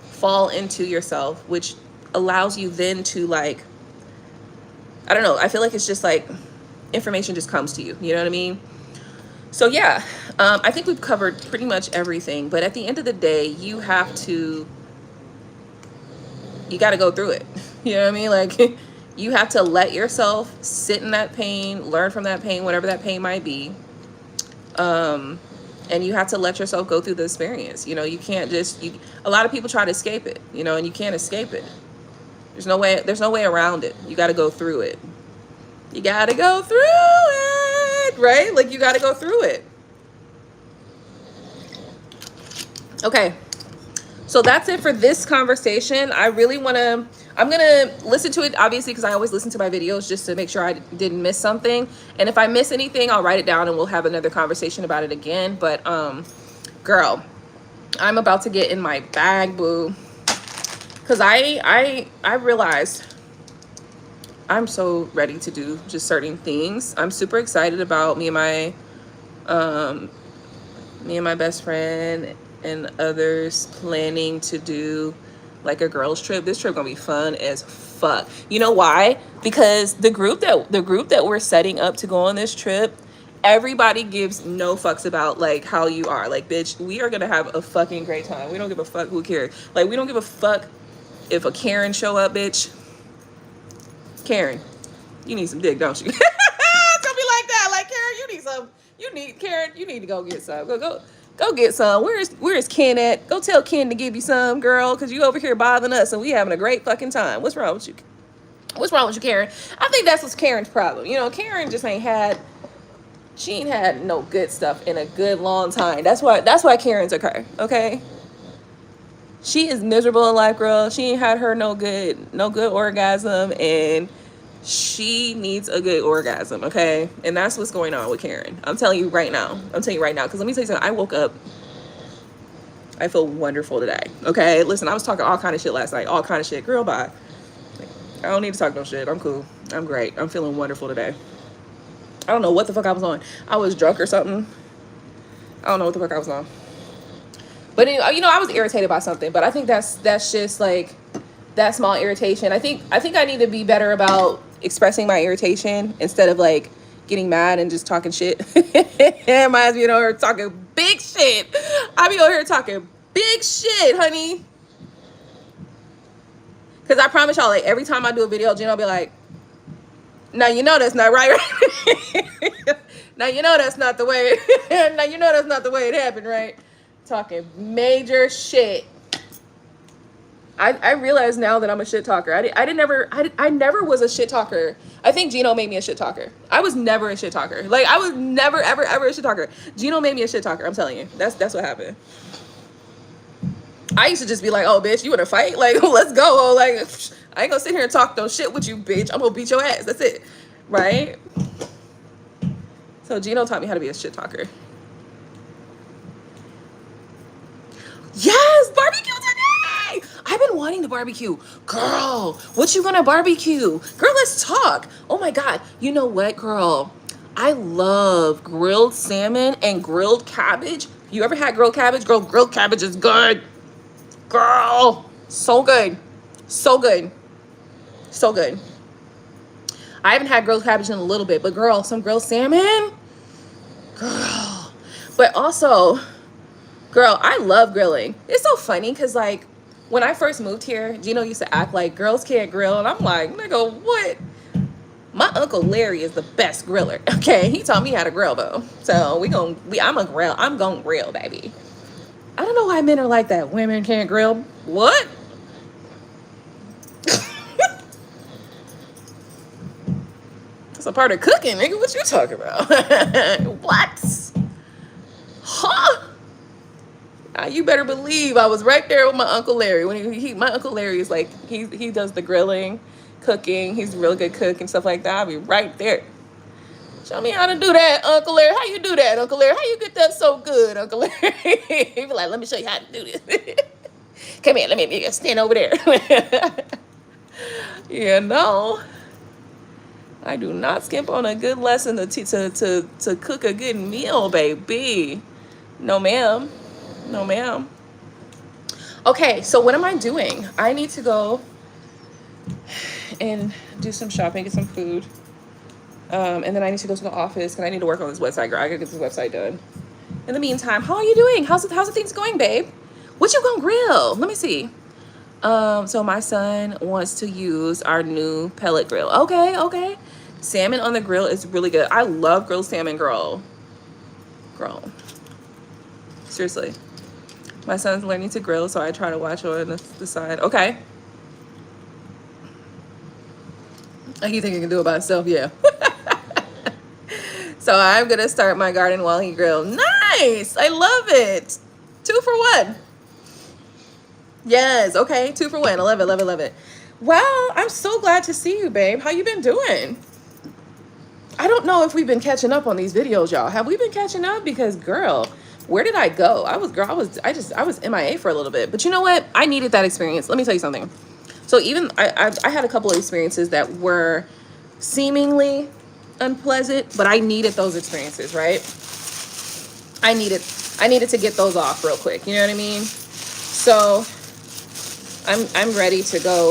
fall into yourself, which allows you then to like, I don't know, I feel like it's just like information just comes to you. You know what I mean? So yeah, I think we've covered pretty much everything, but at the end of the day, you got to go through it. You know what I mean? Like you have to let yourself sit in that pain, learn from that pain, whatever that pain might be. And you have to let yourself go through the experience. You know, you can't just, a lot of people try to escape it, you know, and you can't escape it. There's no way around it. You got to go through it. You got to go through it, right? Like you got to go through it. Okay. So that's it for this conversation. I'm going to listen to it, obviously, because I always listen to my videos just to make sure I didn't miss something. And if I miss anything, I'll write it down and we'll have another conversation about it again. But, girl, I'm about to get in my bag, boo. Because I realized I'm so ready to do just certain things. I'm super excited about me and my best friend and others planning to do like a girls trip. This trip gonna be fun as fuck. You know why? Because the group that we're setting up to go on this trip, everybody gives no fucks about like how you are. Like, bitch, we are gonna have a fucking great time. We don't give a fuck who cares. Like, we don't give a fuck if a Karen show up, bitch. Karen, you need some dick, don't you? It's gonna be like that. Like, Karen, you need to go get some. Go get some. Where's Ken at? Go tell Ken to give you some, girl, because you over here bothering us and we having a great fucking time. What's wrong with you? What's wrong with you, Karen? I think that's what's Karen's problem. You know, Karen just ain't had no good stuff in a good long time. That's why Karen's occur, okay? She is miserable in life, girl. She ain't had her no good orgasm, and she needs a good orgasm, okay? And that's what's going on with Karen. I'm telling you right now, because let me tell you something. I woke up, I feel wonderful today, okay? Listen, I was talking all kind of shit last night, all kind of shit. Girl, bye. I don't need to talk no shit. I'm cool. I'm great. I'm feeling wonderful today. I don't know what the fuck I was on. I was drunk or something. I don't know what the fuck I was on. But, you know, I was irritated by something, but I think that's just like that small irritation. I think I need to be better about expressing my irritation instead of like getting mad and just talking shit. It reminds me of her talking big shit. I be over here talking big shit, honey. Because I promise y'all, like every time I do a video, Gino will be like, now you know that's not right. Now you know that's not the way. Now you know that's not the way it happened, right? Talking major shit. I realize now that I'm a shit talker. I never was a shit talker. I think Gino made me a shit talker. I was never a shit talker. Like, I was never, ever, ever a shit talker. Gino made me a shit talker. I'm telling you. That's what happened. I used to just be like, oh, bitch, you want to fight? Like, let's go. Like, I ain't gonna sit here and talk no shit with you, bitch. I'm gonna beat your ass. That's it. Right? So Gino taught me how to be a shit talker. Yes, barbecue today. I've been wanting to barbecue. Girl, what you gonna barbecue? Girl, let's talk. Oh my God. You know what, girl? I love grilled salmon and grilled cabbage. You ever had grilled cabbage? Girl, grilled cabbage is good. Girl, so good. So good. So good. I haven't had grilled cabbage in a little bit, but girl, some grilled salmon. Girl. But also, girl, I love grilling. It's so funny because, like, when I first moved here, Gino used to act like girls can't grill. And I'm like, nigga, what? My Uncle Larry is the best griller. Okay, he taught me how to grill, though. So I'm gonna grill, baby. I don't know why men are like that. Women can't grill. What? That's a part of cooking, nigga. What you talking about? What? Huh? You better believe I was right there with my Uncle Larry. When my Uncle Larry is like, he does the grilling, cooking. He's a real good cook and stuff like that. I'll be right there. Show me how to do that, Uncle Larry. How you do that, Uncle Larry? How you get that so good, Uncle Larry? He be like, let me show you how to do this. Come here, let me stand over there. You know, I do not skimp on a good lesson to cook a good meal, baby. No, ma'am. No, ma'am. Okay, so what am I doing? I need to go and do some shopping, get some food. And then I need to go to the office and I need to work on this website, girl. I gotta get this website done. In the meantime, how are you doing? How's the things going, babe? What you gonna grill? Let me see. So my son wants to use our new pellet grill. Okay, okay. Salmon on the grill is really good. I love grilled salmon, girl. Girl. Seriously. My son's learning to grill, so I try to watch on the side. Okay. You think he can do it by himself? Yeah. So I'm going to start my garden while he grills. Nice. I love it. 2 for 1. Yes. Okay. 2 for 1. I love it. Love it. Love it. Well, I'm so glad to see you, babe. How you been doing? I don't know if we've been catching up on these videos, y'all. Have we been catching up? Because, girl, where did I go? I was MIA for a little bit. But you know what? I needed that experience. Let me tell you something. So even I had a couple of experiences that were seemingly unpleasant, but I needed those experiences, right? I needed to get those off real quick. You know what I mean? So I'm ready to go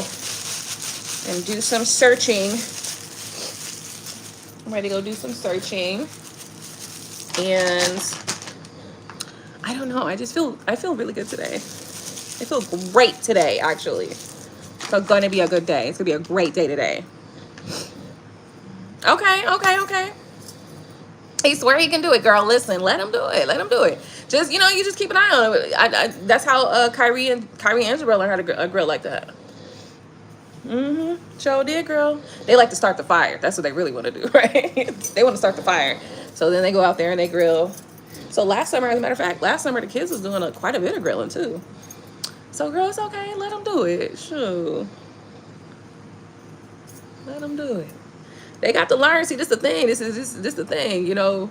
and do some searching. I'm ready to go do some searching. And I don't know. I feel really good today. I feel great today, actually. It's going to be a good day. It's going to be a great day today. Okay, okay, okay. He swear he can do it, girl. Listen, let him do it. Let him do it. Just, you know, you just keep an eye on it. That's how Kyrie and Angela learned how to grill like that. Sure did, girl. They like to start the fire. That's what they really want to do, right? They want to start the fire. So then they go out there and they grill. So last summer, as a matter of fact, the kids was doing quite a bit of grilling too. So, girl, it's okay. Let them do it. Sure. Let them do it. They got to learn. See, this the thing. This the thing, you know.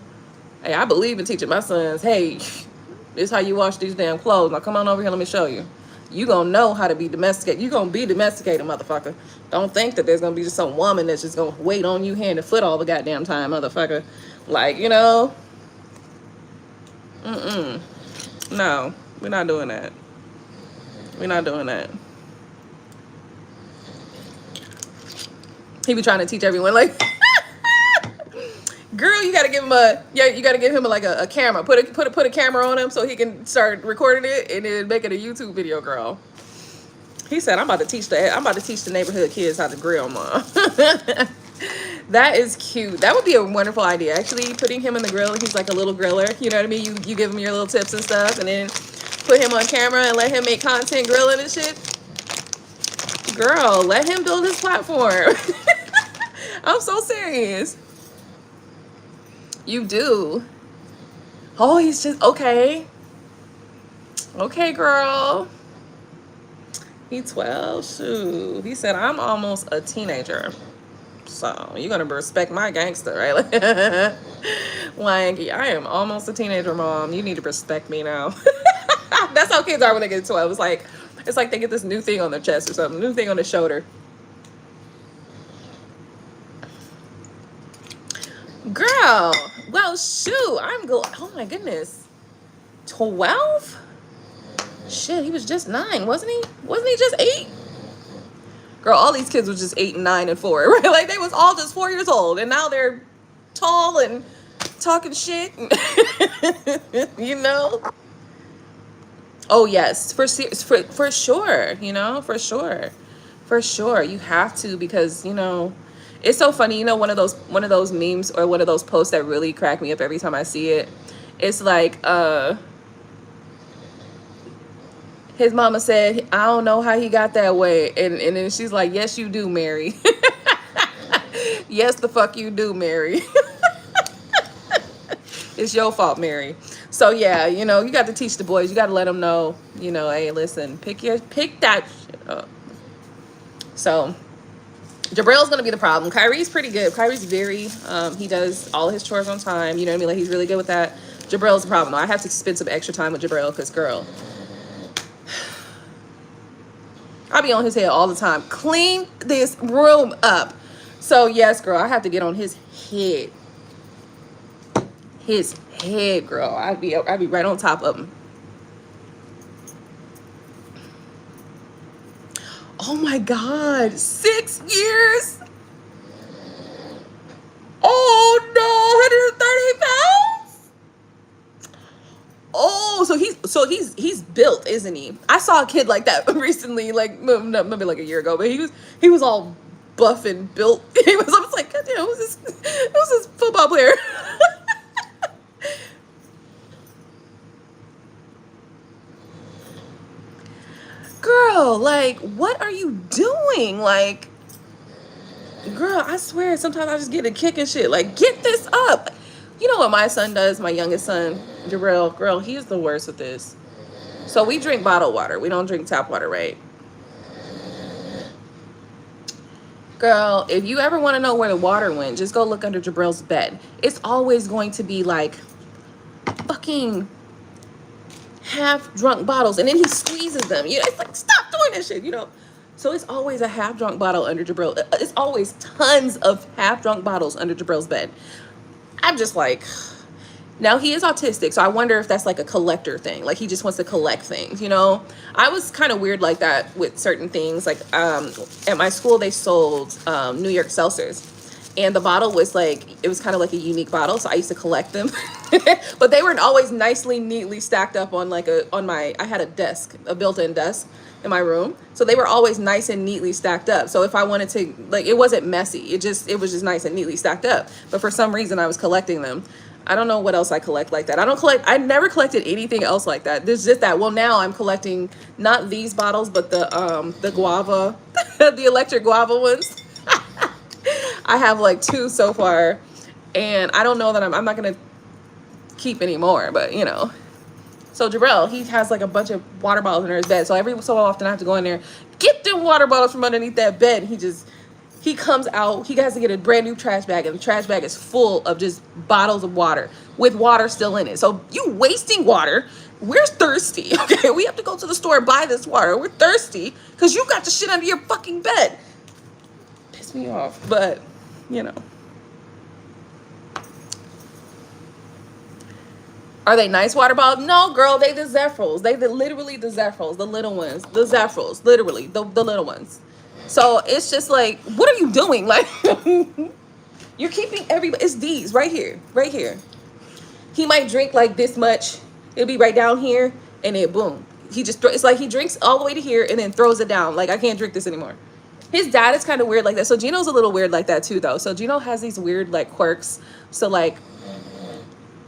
Hey, I believe in teaching my sons, hey, this is how you wash these damn clothes. Now, come on over here. Let me show you. You gonna know how to be domesticated. You gonna be domesticated, motherfucker. Don't think that there's gonna be just some woman that's just gonna wait on you hand and foot all the goddamn time, motherfucker. Like, you know. No, we're not doing that. We're not doing that. He be trying to teach everyone, like, girl, you gotta give him a camera. Put a camera on him so he can start recording it and then make it a YouTube video, girl. He said, I'm about to teach the neighborhood kids how to grill, mom. That is cute. That would be a wonderful idea. Actually, putting him in the grill, he's like a little griller. You know what I mean? You give him your little tips and stuff, and then put him on camera and let him make content grilling and shit. Girl, let him build his platform. I'm so serious. You do. Oh, he's just okay. Okay, girl. He's 12. Shoot. He said, I'm almost a teenager. So you're gonna respect my gangster, right? Like, I am almost a teenager, mom. You need to respect me now. That's how kids are when they get 12. It's like they get this new thing on their chest or something, new thing on their shoulder. Girl, well, shoot, oh my goodness. 12? Shit, he was just 9, wasn't he? Wasn't he just 8? Girl, all these kids was just 8 and 9 and 4, right? Like they was all just 4 years old, and now they're tall and talking shit. You know. Oh yes, for sure. You know, for sure. You have to, because you know, it's so funny. You know, one of those memes or one of those posts that really crack me up every time I see it. It's like his mama said, I don't know how he got that way. And then she's like, yes, you do, Mary. Yes, the fuck you do, Mary. It's your fault, Mary. So yeah, you know, you got to teach the boys. You got to let them know, you know, hey, listen, pick that shit up. So Jabril's going to be the problem. Kyrie's pretty good. Kyrie's very, he does all his chores on time. You know what I mean? Like, he's really good with that. Jabril's the problem. I have to spend some extra time with Jabril because, girl, I'll be on his head all the time. Clean this room up. So, yes, girl, I have to get on his head. His head, girl. I'd be right on top of him. Oh, my God. 6 years? Oh, no. 130 pounds? Oh, so he's built, isn't he? I saw a kid like that recently, like maybe like a year ago, but he was all buff and built. I was like, God damn, who's this football player? Girl, like, what are you doing? Like, girl, I swear sometimes I just get a kick and shit. Like, get this up. You know what my son does, my youngest son, Jarrell? Girl, he is the worst with this. So we drink bottled water. We don't drink tap water, right? Girl, if you ever want to know where the water went, just go look under Jabrill's bed. It's always going to be like fucking half-drunk bottles, and then he squeezes them. You know, it's like, stop doing this shit, you know? So it's always a half-drunk bottle under Jabril. It's always tons of half-drunk bottles under Jabril's bed. I'm just like, now he is autistic, so I wonder if that's like a collector thing. Like, he just wants to collect things, you know? I was kind of weird like that with certain things. Like, at my school, they sold New York seltzers. And the bottle was like, it was kind of like a unique bottle, so I used to collect them. But they weren't always nicely, neatly stacked up on like I had a desk, a built-in desk in my room. So they were always nice and neatly stacked up. So if I wanted to, like, it wasn't messy. It was just nice and neatly stacked up. But for some reason, I was collecting them. I don't know what else I collect like that. I never collected anything else like that. There's just that. Well, now I'm collecting not these bottles, but the guava, the electric guava ones. I have like 2 so far, and I don't know that I'm not gonna keep any more, but you know. So Jarrell, he has like a bunch of water bottles under his bed. So every so often I have to go in there, get them water bottles from underneath that bed. He comes out, he has to get a brand new trash bag, and the trash bag is full of just bottles of water with water still in it. So you wasting water. We're thirsty, okay? We have to go to the store and buy this water. We're thirsty because you got the shit under your fucking bed. Piss me off, but you know. Are they nice water bottles? No, girl, they the Zephyrs. Literally the Zephyrs, the little ones. The Zephyrs, literally, the little ones. So it's just like, what are you doing? Like, you're keeping everybody. It's these right here, right here. He might drink like this much. It'll be right down here, and then boom. It's like he drinks all the way to here and then throws it down. Like, I can't drink this anymore. His dad is kind of weird like that. So Gino's a little weird like that too, though. So Gino has these weird like quirks. So like,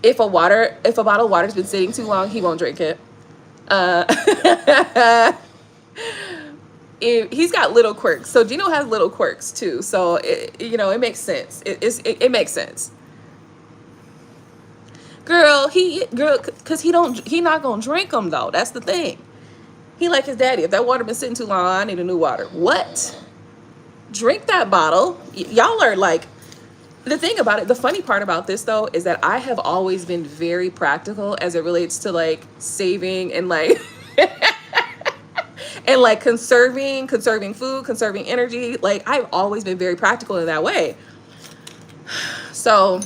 if a bottle of water's been sitting too long, he won't drink it. He's got little quirks. So Gino has little quirks too. So you know, it makes sense. It makes sense. Girl, cause he not gonna drink them though. That's the thing. He like his daddy. If that water been sitting too long, I need a new water. What? Drink that bottle. Y'all are like, the thing about it, the funny part about this though, is that I have always been very practical as it relates to like saving and like, and like conserving food, conserving energy. Like, I've always been very practical in that way. So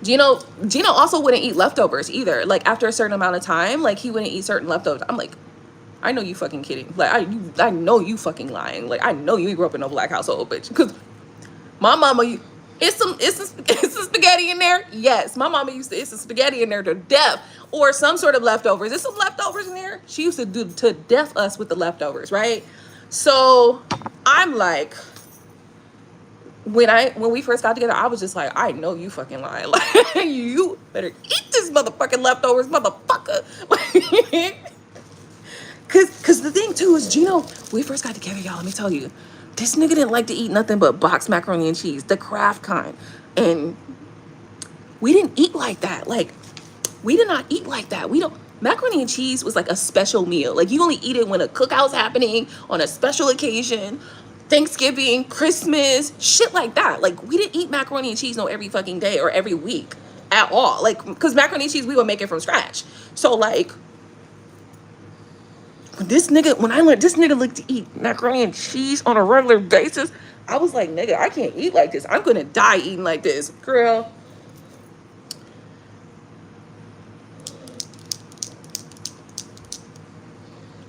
Gino also wouldn't eat leftovers either. Like, after a certain amount of time, like, he wouldn't eat certain leftovers. I'm like, I know you fucking kidding. Like, I know you fucking lying. Like, I know you grew up in a black household, bitch. Because my mama, it's some spaghetti in there. Yes, my mama used to, it's some spaghetti in there to death, or some sort of leftovers. There's some leftovers in there. She used to do to death us with the leftovers, right? So I'm like, when we first got together, I was just like, I know you fucking lying. Like, you better eat this motherfucking leftovers, motherfucker. Cause the thing too is, Gino, we first got together, y'all, let me tell you, this nigga didn't like to eat nothing but boxed macaroni and cheese, the Kraft kind. And we didn't eat like that. Like, we did not eat like that. We don't, macaroni and cheese was like a special meal. Like, you only eat it when a cookout's happening, on a special occasion, Thanksgiving, Christmas, shit like that. Like, we didn't eat macaroni and cheese no every fucking day or every week at all. Like, because macaroni and cheese, we would make it from scratch. So like, this nigga, when I learned this nigga like to eat macaroni and cheese on a regular basis, I was like, nigga, I can't eat like this. I'm gonna die eating like this, girl.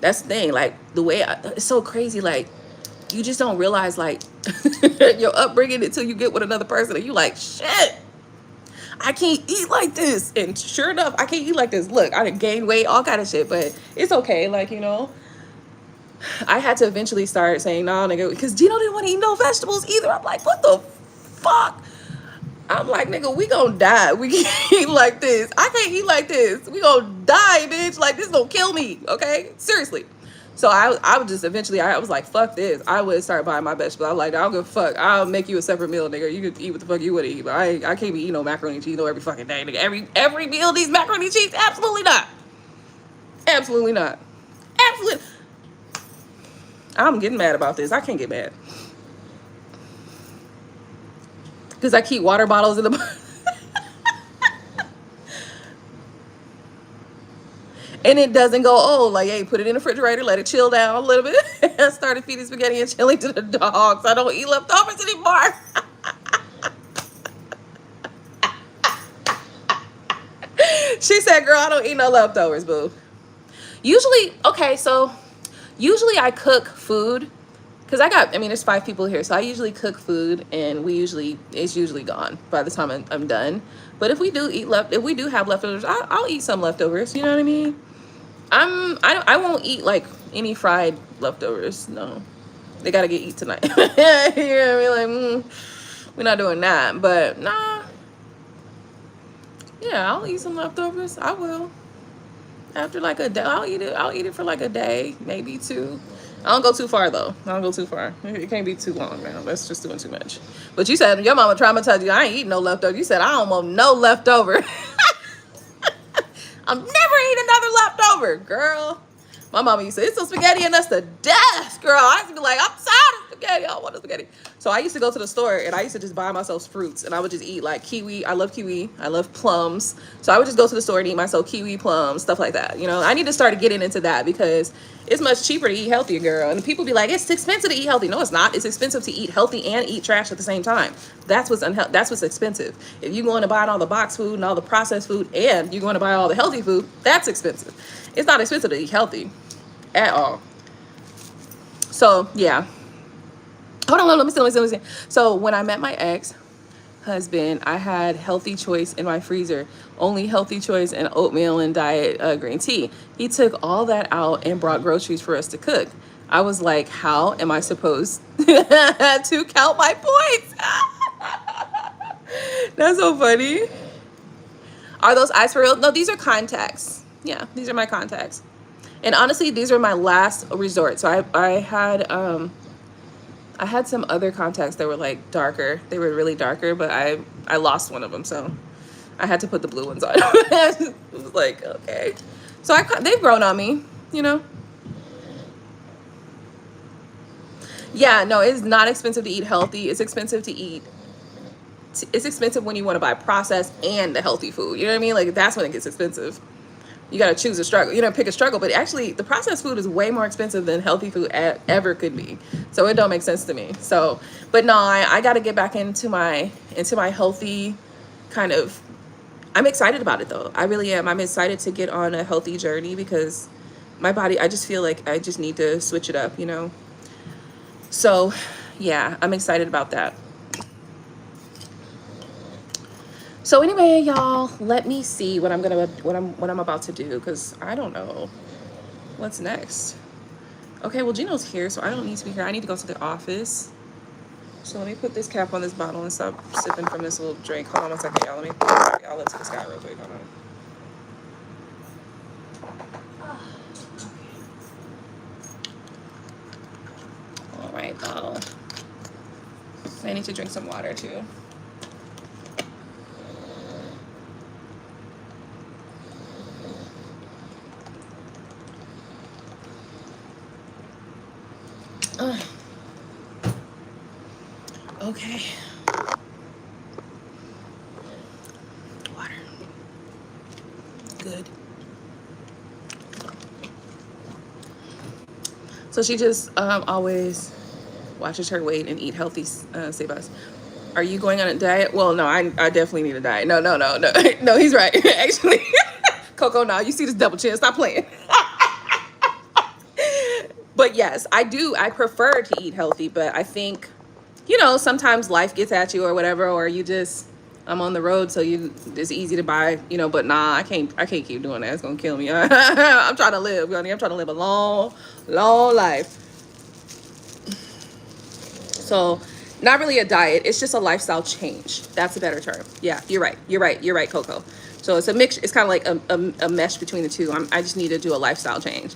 That's the thing. Like, the way it's so crazy. Like, you just don't realize, like, your upbringing until you get with another person, and you like, shit, I can't eat like this. And sure enough, I can't eat like this. Look, I done gained weight, all kind of shit, but it's okay. Like, you know, I had to eventually start saying, no, nigga, because Gino didn't want to eat no vegetables either. I'm like, what the fuck? I'm like, nigga, we gonna die. We can't eat like this. I can't eat like this. We gonna die, bitch. Like, this gonna kill me, okay? Seriously. So I would just eventually, I was like, fuck this. I would start buying my vegetables. I was like, I don't give a fuck. I'll make you a separate meal, nigga. You can eat what the fuck you want to eat. But I can't be eating no macaroni and cheese no every fucking day, nigga. Every meal needs macaroni and cheese? Absolutely not. Absolutely not. Absolutely. I'm getting mad about this. I can't get mad. Because I keep water bottles in the... and it doesn't go old. Like, hey, put it in the refrigerator, let it chill down a little bit. I started feeding spaghetti and chili to the dogs. I don't eat leftovers anymore. She said, girl, I don't eat no leftovers, boo. Usually, okay, so usually I cook food. Because I mean, there's 5 people here. So I usually cook food, and it's usually gone by the time I'm done. But if we do have leftovers, I'll eat some leftovers. You know what I mean? I won't eat like any fried leftovers. No, they gotta get eat tonight. You know what I mean? Like, we're not doing that. But nah, yeah, I'll eat some leftovers. I will. After like a day, I'll eat it for like a day, maybe 2. I don't go too far though. I don't go too far. It can't be too long now. That's just doing too much. But you said your mama traumatized you. I ain't eating no leftover. You said I don't want no leftover. I'm never eating another leftover, girl. My mama used to say, it's some spaghetti and that's the death, girl. I used to be like, I'm tired of spaghetti. I don't want no spaghetti. So I used to go to the store and I used to just buy myself fruits, and I would just eat like kiwi. I love kiwi. I love plums. So I would just go to the store and eat myself kiwi, plums, stuff like that. You know, I need to start getting into that because it's much cheaper to eat healthy, girl. And people be like, it's expensive to eat healthy. No, it's not. It's expensive to eat healthy and eat trash at the same time. That's what's expensive. If you're going to buy all the box food and all the processed food, and you're going to buy all the healthy food, that's expensive. It's not expensive to eat healthy at all. So yeah. Hold on, let me see. So when I met my ex-husband, I had healthy choice in my freezer. Only healthy choice and oatmeal and diet green tea. He took all that out and brought groceries for us to cook. I was like, how am I supposed to count my points? That's so funny. Are those eyes for real? No, these are contacts. Yeah, these are my contacts. And honestly, these are my last resort. So I had some other contacts that were like darker. They were really darker, but I lost one of them, so I had to put the blue ones on. It was like, okay. So they've grown on me, you know. Yeah, no, it's not expensive to eat healthy. It's expensive to eat. It's expensive when you want to buy processed and the healthy food. You know what I mean? Like, that's when it gets expensive. You got to choose a struggle, you know, pick a struggle. But actually, the processed food is way more expensive than healthy food ever could be. So it don't make sense to me. So, but no, I got to get back into my healthy kind of. I'm excited about it though. I really am. I'm excited to get on a healthy journey because my body, I just feel like I just need to switch it up, you know? So yeah, I'm excited about that. So anyway, y'all, let me see what I'm about to do, because I don't know what's next. Okay, well, Gino's here, so I don't need to be here. I need to go to the office. So let me put this cap on this bottle and stop sipping from this little drink. Hold on one second, y'all. Let me put y'all into the sky real quick. Hold on. All right, bottle. I need to drink some water too. Okay. Water. Good. So she just always watches her weight and eat healthy, save us. Are you going on a diet? Well, no, I definitely need a diet. No. No, he's right. Actually, Coco, no, you see this double chin. Stop playing. But yes, I do. I prefer to eat healthy, but I think, you know, sometimes life gets at you or whatever, or you just, I'm on the road, so it's easy to buy, you know, but nah, I can't keep doing that. It's gonna kill me. I'm trying to live, honey. I'm trying to live a long, long life. So not really a diet. It's just a lifestyle change. That's a better term. Yeah, you're right. You're right, Coco. So it's a mix. It's kind of like a mesh between the two. I just need to do a lifestyle change.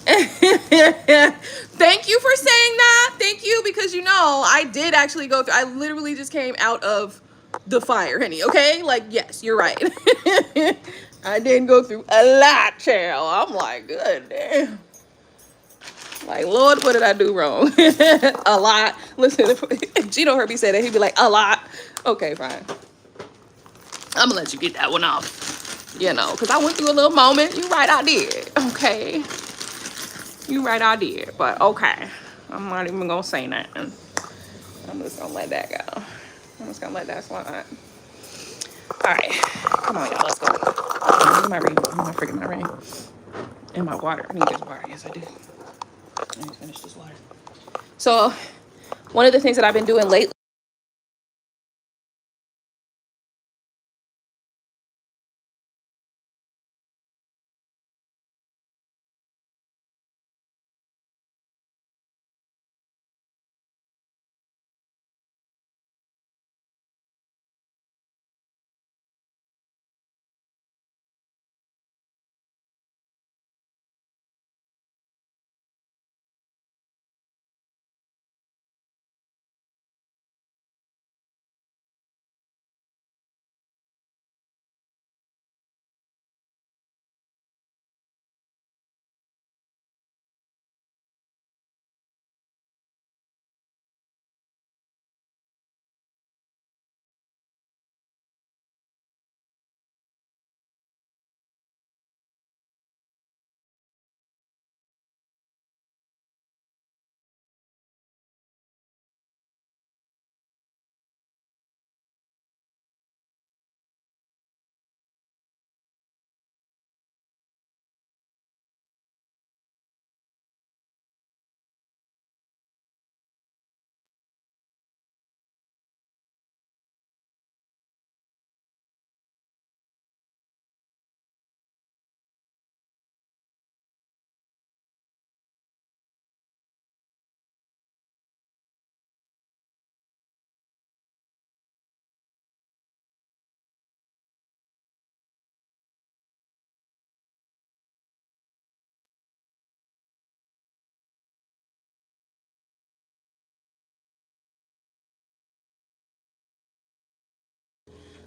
Thank you for saying that. Thank you, because you know I did actually go through. I literally just came out of the fire, honey. Okay, like yes, you're right. I didn't go through a lot, child. I'm like, good damn. Like, Lord, what did I do wrong? A lot. Listen, if Gino heard me say that, he'd be like, a lot. Okay, fine. I'm gonna let you get that one off. You know, because I went through a little moment. You right, I did. Okay. You right, I did. But okay. I'm not even gonna say nothing. I'm just gonna let that go. I'm just gonna let that slide. Alright. Come on, y'all. Let's go. Look at my ring. I'm not freaking my ring. And my water. I need this water. Yes, I do. I need to finish this water. So, one of the things that I've been doing lately.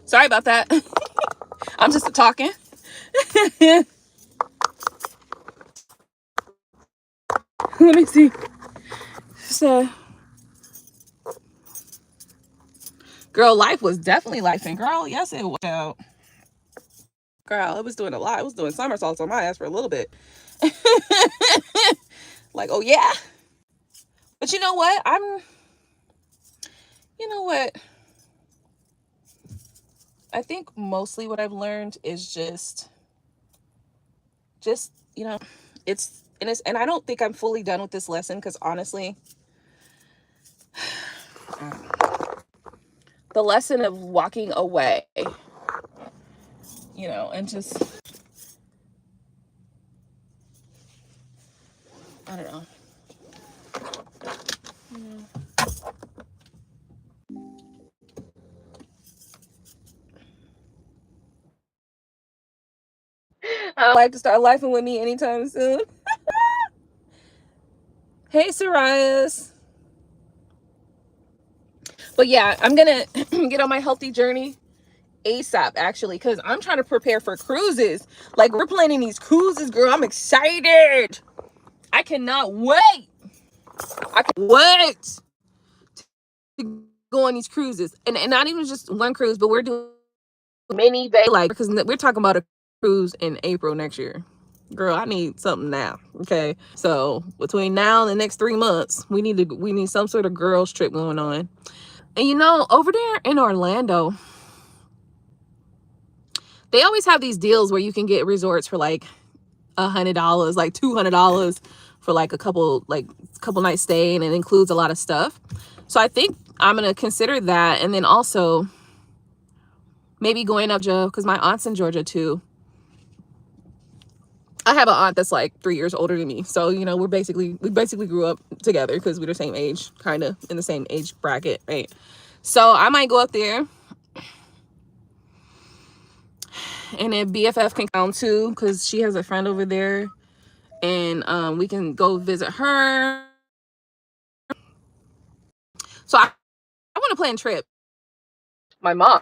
Sorry about that. I'm just talking. Let me see. So, girl, life was definitely life, and girl, yes, it was. Girl, it was doing a lot. It was doing somersaults on my ass for a little bit. Like, oh yeah. But you know what? You know what? I think mostly what I've learned is just, you know, And I don't think I'm fully done with this lesson, because honestly, the lesson of walking away, you know, and just, I don't know. I would like to start laughing with me anytime soon. Hey, Sarias. But yeah, I'm gonna get on my healthy journey ASAP, actually, because I'm trying to prepare for cruises. Like, we're planning these cruises, girl. I'm excited. I cannot wait. I can't wait to go on these cruises. And not even just one cruise, but we're doing many bay, like, because we're talking about a cruise in April next year. Girl, I need something now. Okay. So between now and the next 3 months, we need some sort of girls trip going on. And you know, over there in Orlando, they always have these deals where you can get resorts for like $100, like $200 for like a couple nights stay, and it includes a lot of stuff. So I think I'm gonna consider that, and then also maybe going up to, because my aunt's in Georgia too. I have an aunt that's like 3 years older than me, so you know, we basically grew up together because we're the same age, kind of in the same age bracket, right? So I might go up there, and then BFF can count too, because she has a friend over there, and we can go visit her. So I want to plan a trip. My mom